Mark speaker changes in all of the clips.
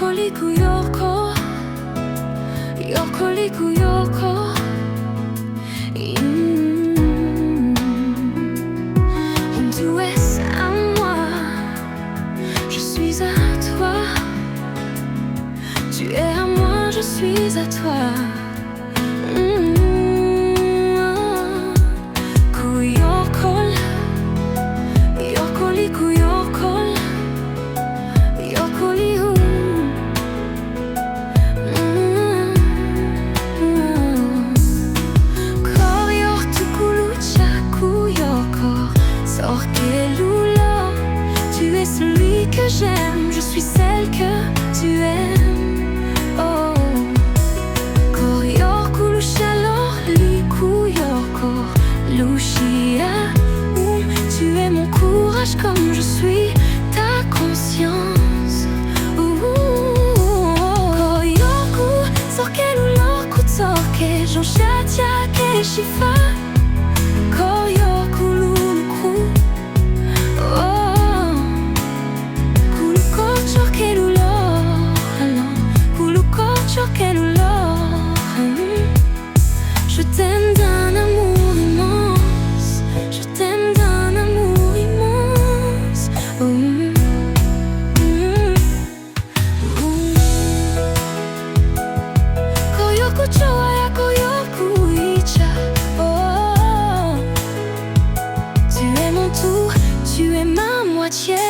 Speaker 1: liku yoko, yoko liku yoko. Tu es à moi, je suis à toi. Tu es à moi, je suis à toi. Kuyokol, yokoli kuyokol, yokoli hu. Kor yortu kulucha kuyokor, sorkelulo. Tu es celui que j'aime, je suis celle que tu aimes. Tu es mon courage comme je suis ta conscience. Koyoku, sorkelu loku tsoke, jonshatia ke shifa. Koyoku luluku, kuluko chokelu lo, kuluko chokelu lo. Je t'aime d'un amour immense, je t'aime d'un amour immense. Koyoku choaya, koyoku icha. Oh, tu es mon tout, tu es ma moitié.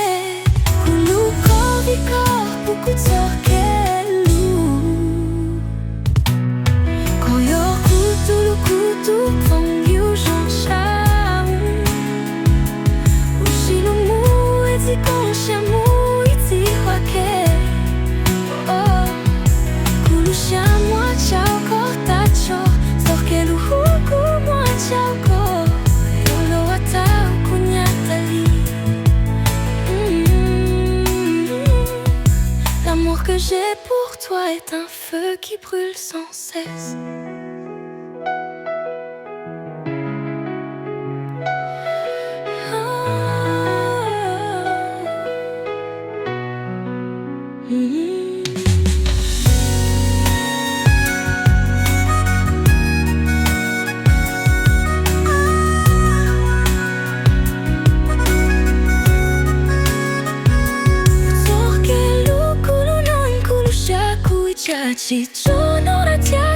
Speaker 1: Kuluko viko, puku tsokelu. Koyoku tulukutu pongyu jonsha. Ushilumu eti konshamu iti wake. Oh, kulusha moi chao kortacho, sorkelu huku moi chao ko. Yolo wata ukunyatali. L'amour que j'ai pour toi est un feu qui brûle sans cesse. Chicho no ratia